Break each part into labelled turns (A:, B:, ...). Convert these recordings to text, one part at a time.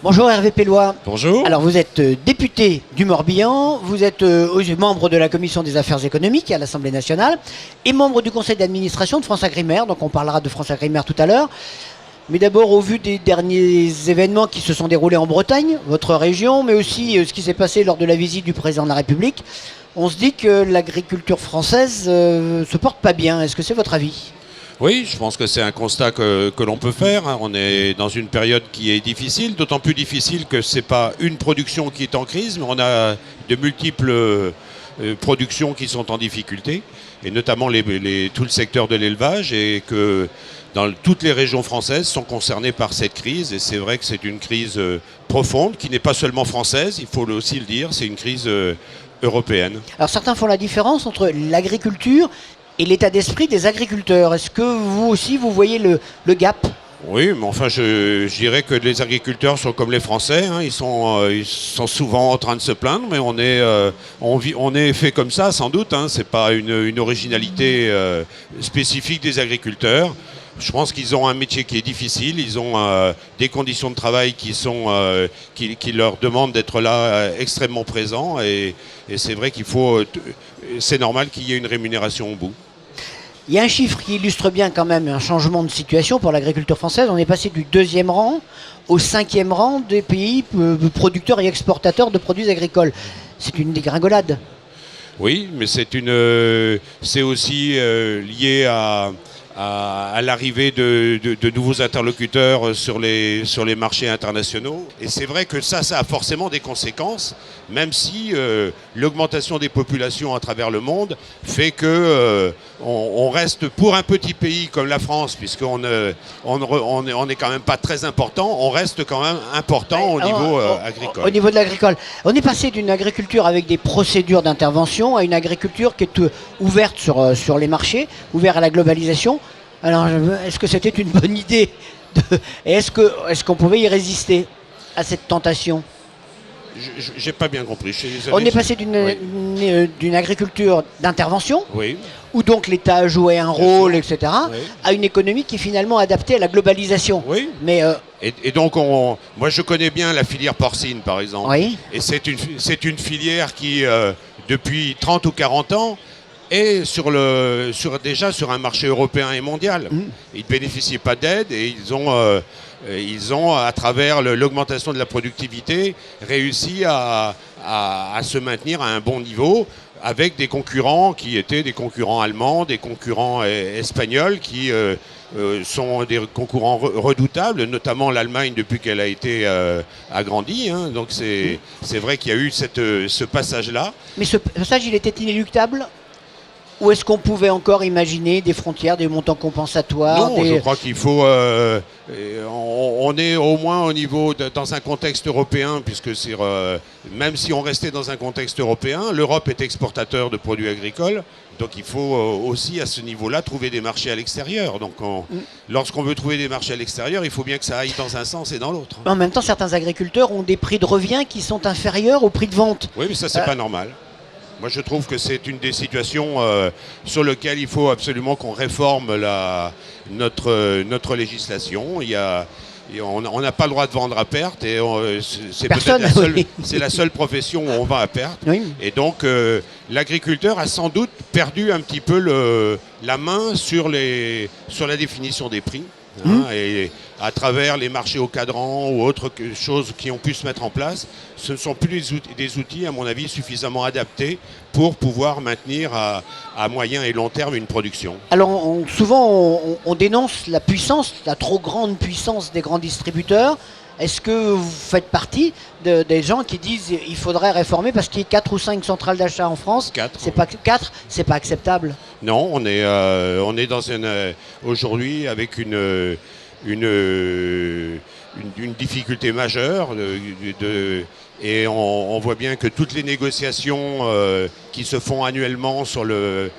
A: Bonjour Hervé Pellois.
B: Bonjour.
A: Alors vous êtes député du Morbihan, vous êtes membre de la Commission des affaires économiques à l'Assemblée nationale et membre du conseil d'administration de FranceAgriMer, donc on parlera de FranceAgriMer tout à l'heure. Mais d'abord, au vu des derniers événements qui se sont déroulés en Bretagne, votre région, mais aussi ce qui s'est passé lors de la visite du président de la République, on se dit que l'agriculture française se porte pas bien. Est-ce que c'est votre avis ?
B: Oui, je pense que c'est un constat que l'on peut faire. On est dans une période qui est difficile, d'autant plus difficile que ce n'est pas une production qui est en crise, mais on a de multiples productions qui sont en difficulté, et notamment tout le secteur de l'élevage, et que toutes les régions françaises sont concernées par cette crise. Et c'est vrai que c'est une crise profonde, qui n'est pas seulement française, il faut aussi le dire, c'est une crise européenne.
A: Alors certains font la différence entre l'agriculture et l'état d'esprit des agriculteurs. Est-ce que vous aussi, vous voyez le gap ?
B: Oui, mais enfin, je dirais que les agriculteurs sont comme les Français. Hein, ils sont souvent en train de se plaindre, mais on est fait comme ça, sans doute. Hein, c'est pas une originalité spécifique des agriculteurs. Je pense qu'ils ont un métier qui est difficile. Ils ont des conditions de travail qui leur demandent d'être là extrêmement présents. Et c'est vrai c'est normal qu'il y ait une rémunération au bout.
A: Il y a un chiffre qui illustre bien quand même un changement de situation pour l'agriculture française. On est passé du 2e rang au 5e rang des pays producteurs et exportateurs de produits agricoles. C'est une dégringolade.
B: Oui, mais c'est aussi lié à l'arrivée de nouveaux interlocuteurs sur les marchés internationaux. Et c'est vrai que ça a forcément des conséquences, même si l'augmentation des populations à travers le monde fait que on reste, pour un petit pays comme la France, puisqu'on est quand même pas très important, on reste quand même important au niveau agricole.
A: Au niveau de l'agricole. On est passé d'une agriculture avec des procédures d'intervention à une agriculture qui est ouverte sur les marchés, ouverte à la globalisation. Alors, est-ce que c'était une bonne idée est-ce qu'on pouvait y résister à cette tentation ?
B: J'ai pas bien compris.
A: On est passé d'une agriculture d'intervention,
B: oui,
A: où donc l'État jouait un rôle, etc.,
B: oui,
A: à une économie qui est finalement adaptée à la globalisation.
B: Oui.
A: Mais
B: et donc, moi je connais bien la filière porcine, par exemple.
A: Oui.
B: Et c'est une filière qui, depuis 30 ou 40 ans, est déjà sur un marché européen et mondial. Ils ne bénéficient pas d'aide, et ils ont, à travers l'augmentation de la productivité, réussi à se maintenir à un bon niveau, avec des concurrents qui étaient des concurrents allemands, des concurrents espagnols, qui sont des concurrents redoutables, notamment l'Allemagne depuis qu'elle a été agrandie. Hein. Donc c'est vrai qu'il y a eu ce passage-là.
A: Mais ce passage, il était inéluctable ? Ou est-ce qu'on pouvait encore imaginer des frontières, des montants compensatoires ?
B: Non, je crois qu'il faut... on est au moins au niveau dans un contexte européen, puisque même si on restait dans un contexte européen, l'Europe est exportateur de produits agricoles. Donc il faut aussi, à ce niveau-là, trouver des marchés à l'extérieur. Donc lorsqu'on veut trouver des marchés à l'extérieur, il faut bien que ça aille dans un sens et dans l'autre.
A: En même temps, certains agriculteurs ont des prix de revient qui sont inférieurs au prix de vente.
B: Oui, mais ça, c'est pas normal. Moi, je trouve que c'est une des situations sur lesquelles il faut absolument qu'on réforme notre législation. On n'a pas le droit de vendre à perte, et c'est la seule profession où on vend à perte.
A: Oui.
B: Et donc, l'agriculteur a sans doute perdu un petit peu la main sur la définition des prix. Et à travers les marchés au cadran ou autres choses qui ont pu se mettre en place, ce ne sont plus des outils, à mon avis, suffisamment adaptés pour pouvoir maintenir à moyen et long terme une production.
A: Alors souvent on dénonce la puissance, la trop grande puissance des grands distributeurs. Est-ce que vous faites partie des gens qui disent qu'il faudrait réformer parce qu'il y a 4 ou 5 centrales d'achat en France ?
B: 4.
A: C'est pas acceptable.
B: Non, on est dans aujourd'hui avec une difficulté majeure et on voit bien que toutes les négociations qui se font annuellement sur le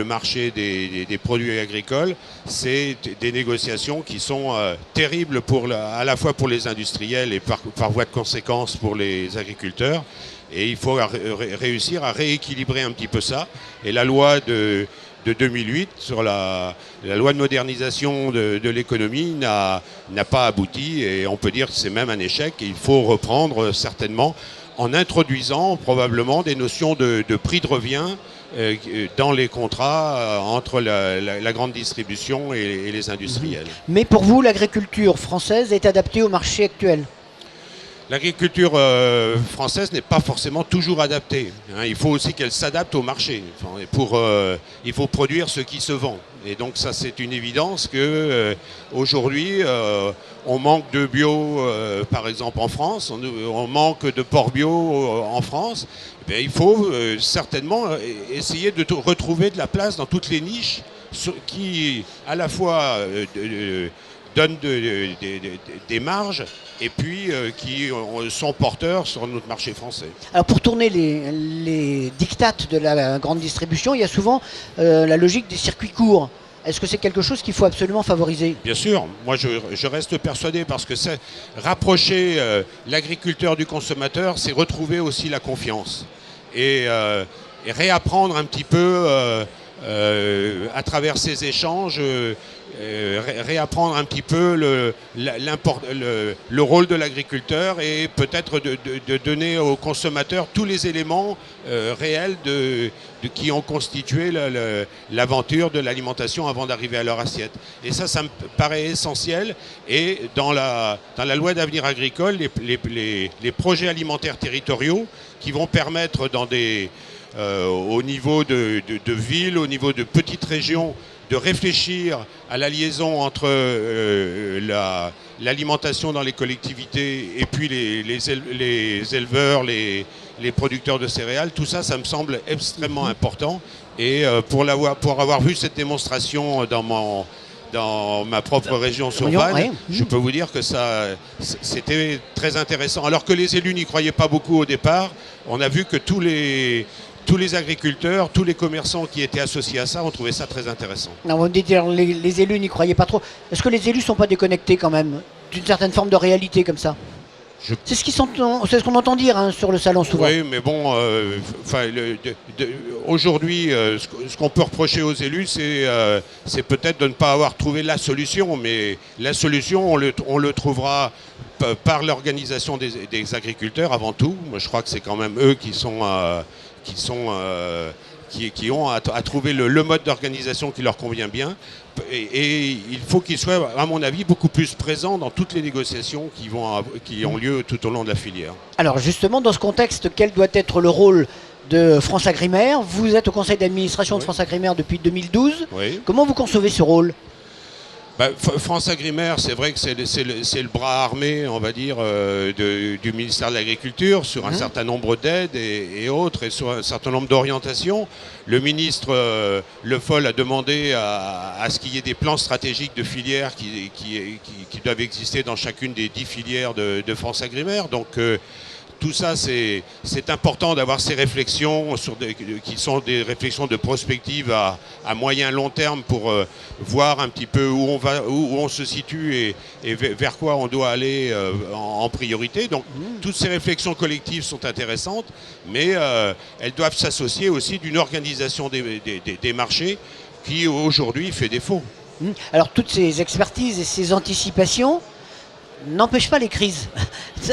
B: marché des produits agricoles, c'est des négociations qui sont terribles à la fois pour les industriels et par voie de conséquence pour les agriculteurs. Et il faut réussir à rééquilibrer un petit peu ça. Et la loi de 2008 sur la loi de modernisation de l'économie n'a pas abouti, et on peut dire que c'est même un échec. Et il faut reprendre certainement en introduisant probablement des notions de prix de revient dans les contrats entre la grande distribution et les industriels.
A: Mais pour vous, l'agriculture française est adaptée au marché actuel?
B: L'agriculture française n'est pas forcément toujours adaptée. Il faut aussi qu'elle s'adapte au marché. Il faut produire ce qui se vend. Et donc ça, c'est une évidence que aujourd'hui, on manque de bio, par exemple en France, on manque de porc bio en France. Eh bien, il faut certainement essayer de retrouver de la place dans toutes les niches qui, à la fois, donnent des marges et puis qui sont porteurs sur notre marché français.
A: Alors pour tourner les dictates de la grande distribution, il y a souvent la logique des circuits courts. Est-ce que c'est quelque chose qu'il faut absolument favoriser?
B: Bien sûr, moi je reste persuadé, parce que rapprocher l'agriculteur du consommateur, c'est retrouver aussi la confiance et réapprendre un petit peu à travers ces échanges, réapprendre un petit peu le rôle de l'agriculteur, et peut-être de donner aux consommateurs tous les éléments réels qui ont constitué l'aventure de l'alimentation avant d'arriver à leur assiette. Et ça me paraît essentiel. Et dans la loi d'avenir agricole, les projets alimentaires territoriaux qui vont permettre au niveau de villes, au niveau de petites régions, de réfléchir à la liaison entre l'alimentation dans les collectivités et puis les éleveurs, les producteurs de céréales. Tout ça, ça me semble extrêmement important. Et pour avoir vu cette démonstration dans ma propre région sur Vannes, je peux vous dire que c'était très intéressant. Alors que les élus n'y croyaient pas beaucoup au départ, on a vu que tous les agriculteurs, tous les commerçants qui étaient associés à ça ont trouvé ça très intéressant.
A: Non, vous dites les élus n'y croyaient pas trop. Est-ce que les élus ne sont pas déconnectés quand même d'une certaine forme de réalité comme ça? C'est ce qu'on entend dire sur le salon souvent.
B: Oui, mais bon, aujourd'hui, ce qu'on peut reprocher aux élus, c'est peut-être de ne pas avoir trouvé la solution. Mais la solution, on le trouvera par l'organisation des agriculteurs avant tout. Moi, je crois que c'est quand même eux qui ont à trouver le mode d'organisation qui leur convient bien. Et il faut qu'ils soient, à mon avis, beaucoup plus présents dans toutes les négociations qui ont lieu tout au long de la filière.
A: Alors justement, dans ce contexte, quel doit être le rôle de FranceAgriMer? Vous êtes au conseil d'administration de FranceAgriMer depuis 2012.
B: Oui.
A: Comment vous concevez ce rôle?
B: FranceAgriMer, c'est vrai que c'est le bras armé, on va dire, du ministère de l'Agriculture sur un certain nombre d'aides et autres, et sur un certain nombre d'orientations. Le ministre Le Foll a demandé à ce qu'il y ait des plans stratégiques de filières qui doivent exister dans chacune des 10 filières de FranceAgriMer. Donc tout ça, c'est important d'avoir ces réflexions qui sont des réflexions de prospective à moyen long terme pour voir un petit peu où on se situe et vers quoi on doit aller en priorité. Donc toutes ces réflexions collectives sont intéressantes, mais elles doivent s'associer aussi d'une organisation des marchés qui aujourd'hui fait défaut.
A: Alors toutes ces expertises et ces anticipations n'empêche pas les crises.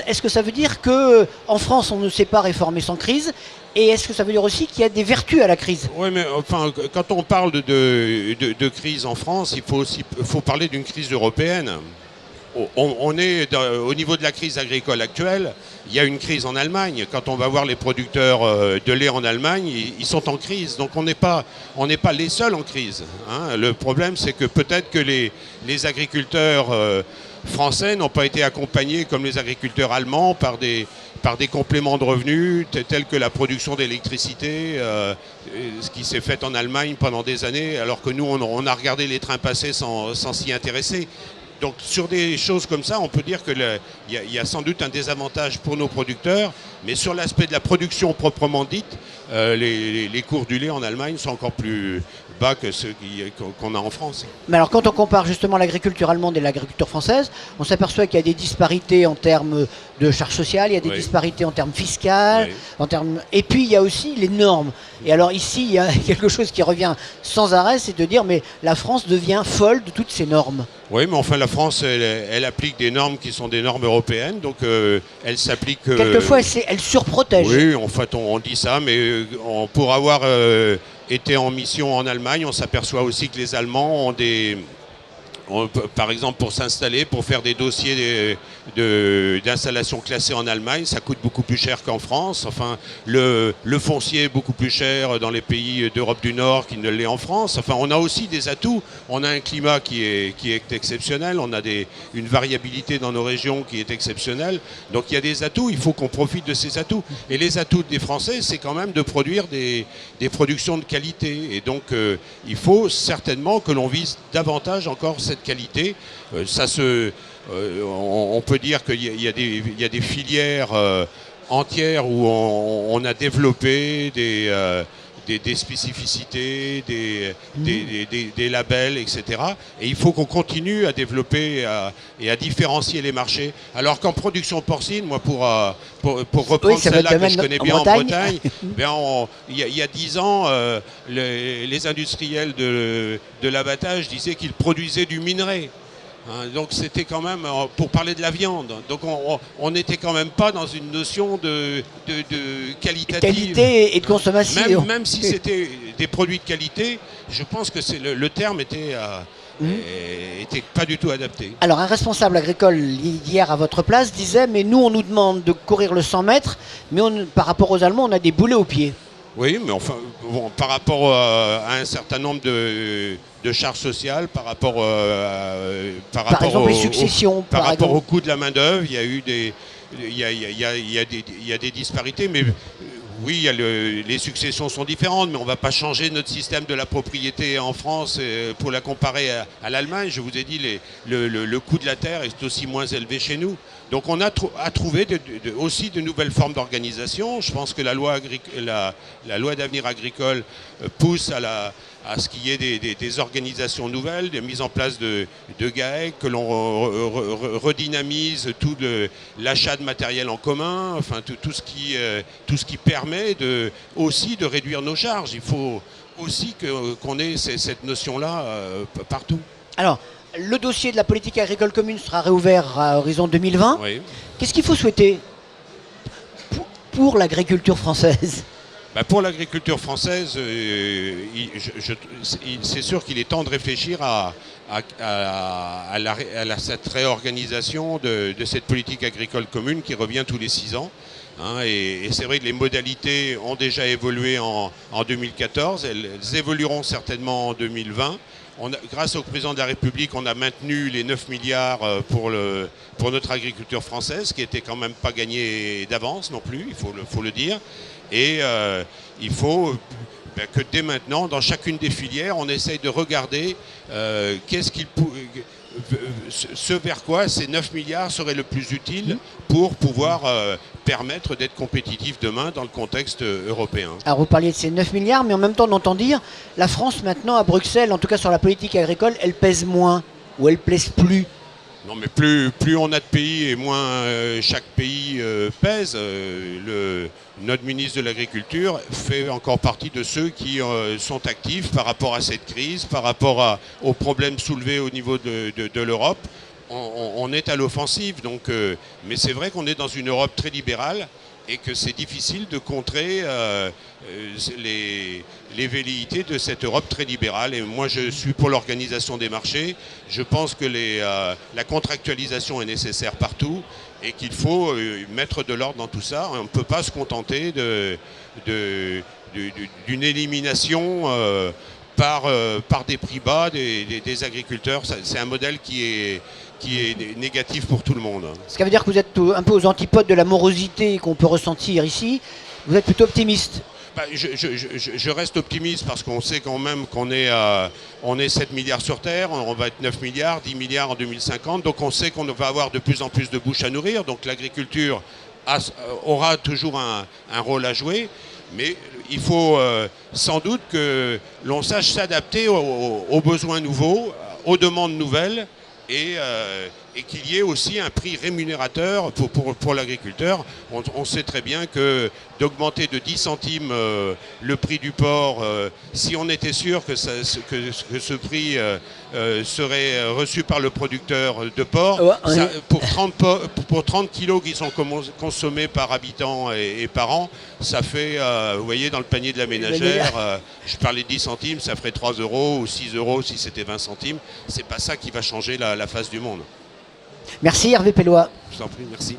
A: Est-ce que ça veut dire qu'en France, on ne sait pas réformer sans crise? Et est-ce que ça veut dire aussi qu'il y a des vertus à la crise?
B: Oui, mais enfin, quand on parle de crise en France, il faut parler d'une crise européenne. On est au niveau de la crise agricole actuelle. Il y a une crise en Allemagne. Quand on va voir les producteurs de lait en Allemagne, ils sont en crise. Donc on n'est pas les seuls en crise. Le problème, c'est que peut-être que les agriculteurs français n'ont pas été accompagnés comme les agriculteurs allemands par des compléments de revenus tels que la production d'électricité, ce qui s'est fait en Allemagne pendant des années, alors que nous, on a regardé les trains passer sans s'y intéresser. Donc sur des choses comme ça, on peut dire qu'il y a sans doute un désavantage pour nos producteurs, mais sur l'aspect de la production proprement dite, les cours du lait en Allemagne sont encore plus bas que ceux qu'on a en France.
A: Mais alors quand on compare justement l'agriculture allemande et l'agriculture française, on s'aperçoit qu'il y a des disparités en termes de charges sociales, il y a des
B: Oui.
A: disparités en termes fiscales,
B: Oui.
A: et puis il y a aussi les normes. Et alors ici, il y a quelque chose qui revient sans arrêt, c'est de dire mais la France devient folle de toutes ces normes.
B: Oui, mais enfin, la France, elle applique des normes qui sont des normes européennes, donc elle s'applique...
A: Quelquefois, elle surprotège.
B: Oui, en fait, on dit ça, mais pour avoir été en mission en Allemagne, on s'aperçoit aussi que les Allemands par exemple, pour s'installer, pour faire des dossiers d'installation classée en Allemagne, ça coûte beaucoup plus cher qu'en France. Enfin, le foncier est beaucoup plus cher dans les pays d'Europe du Nord qu'il ne l'est en France. Enfin, on a aussi des atouts. On a un climat qui est exceptionnel. On a une variabilité dans nos régions qui est exceptionnelle. Donc, il y a des atouts. Il faut qu'on profite de ces atouts. Et les atouts des Français, c'est quand même de produire des productions de qualité. Et donc, il faut certainement que l'on vise davantage encore cette qualité. On peut dire qu'il y a des filières entières où on a développé des spécificités, des labels, etc. Et il faut qu'on continue à développer et à différencier les marchés. Alors qu'en production porcine, moi pour reprendre celle-là que je connais bien en Bretagne, il y a 10 ans, les industriels de l'abattage disaient qu'ils produisaient du minerai. Donc c'était quand même, pour parler de la viande, donc on n'était quand même pas dans une notion de qualitative.
A: Qualité et de consommation.
B: Même si c'était des produits de qualité, je pense que le terme était pas du tout adapté.
A: Alors un responsable agricole hier à votre place disait mais nous on nous demande de courir le 100 mètres, mais par rapport aux Allemands on a des boulets aux pieds.
B: Oui, mais enfin, bon, par rapport à un certain nombre de charges sociales, par rapport
A: exemple, les successions,
B: par rapport au coût de la main-d'œuvre, il y a eu des disparités, mais oui, les successions sont différentes, mais on ne va pas changer notre système de la propriété en France pour la comparer à l'Allemagne. Je vous ai dit, le coût de la terre est aussi moins élevé chez nous. Donc on a trouvé aussi de nouvelles formes d'organisation. Je pense que la loi d'avenir agricole pousse à ce qu'il y ait des organisations nouvelles, des mises en place de GAEC, que l'on redynamise tout l'achat de matériel en commun, enfin tout ce qui permet aussi de réduire nos charges. Il faut aussi qu'on ait cette notion-là partout.
A: Alors, le dossier de la politique agricole commune sera réouvert à horizon 2020.
B: Oui.
A: Qu'est-ce qu'il faut souhaiter pour l'agriculture française ?
B: Pour l'agriculture française, c'est sûr qu'il est temps de réfléchir à cette réorganisation de cette politique agricole commune qui revient tous les 6 ans. Et c'est vrai que les modalités ont déjà évolué en 2014, elles évolueront certainement en 2020. Grâce au président de la République, on a maintenu les 9 milliards pour notre agriculture française, qui n'était quand même pas gagné d'avance non plus, il faut le dire. Et il faut que dès maintenant, dans chacune des filières, on essaye de regarder ce vers quoi ces 9 milliards seraient le plus utile pour pouvoir permettre d'être compétitif demain dans le contexte européen.
A: Alors vous parliez de ces 9 milliards, mais en même temps on entend dire la France maintenant à Bruxelles, en tout cas sur la politique agricole, elle pèse moins ou elle pèse plus.
B: Non, mais plus on a de pays et moins chaque pays pèse. Notre ministre de l'Agriculture fait encore partie de ceux qui sont actifs par rapport à cette crise, par rapport aux problèmes soulevés au niveau de l'Europe. On est à l'offensive, mais c'est vrai qu'on est dans une Europe très libérale et que c'est difficile de contrer les velléités de cette Europe très libérale. Et moi, je suis pour l'organisation des marchés. Je pense que la contractualisation est nécessaire partout et qu'il faut mettre de l'ordre dans tout ça. On ne peut pas se contenter d'une élimination par des prix bas des agriculteurs. C'est un modèle qui est négatif pour tout le monde.
A: Ce qui veut dire que vous êtes un peu aux antipodes de la morosité qu'on peut ressentir ici. Vous êtes plutôt optimiste.
B: Je reste optimiste parce qu'on sait quand même qu'on est 7 milliards sur Terre, on va être 9 milliards, 10 milliards en 2050, donc on sait qu'on va avoir de plus en plus de bouches à nourrir, donc l'agriculture aura toujours un rôle à jouer, mais il faut sans doute que l'on sache s'adapter aux besoins nouveaux, aux demandes nouvelles, et et qu'il y ait aussi un prix rémunérateur pour l'agriculteur. On sait très bien que d'augmenter de 10 centimes le prix du porc, si on était sûr que ce prix serait reçu par le producteur de porc, pour 30 kilos qui sont consommés par habitant et par an, ça fait, vous voyez, dans le panier de la ménagère, je parlais de 10 centimes, ça ferait 3 euros ou 6 euros si c'était 20 centimes. C'est pas ça qui va changer la face du monde.
A: Merci Hervé Pellois.
B: Je vous en prie, merci.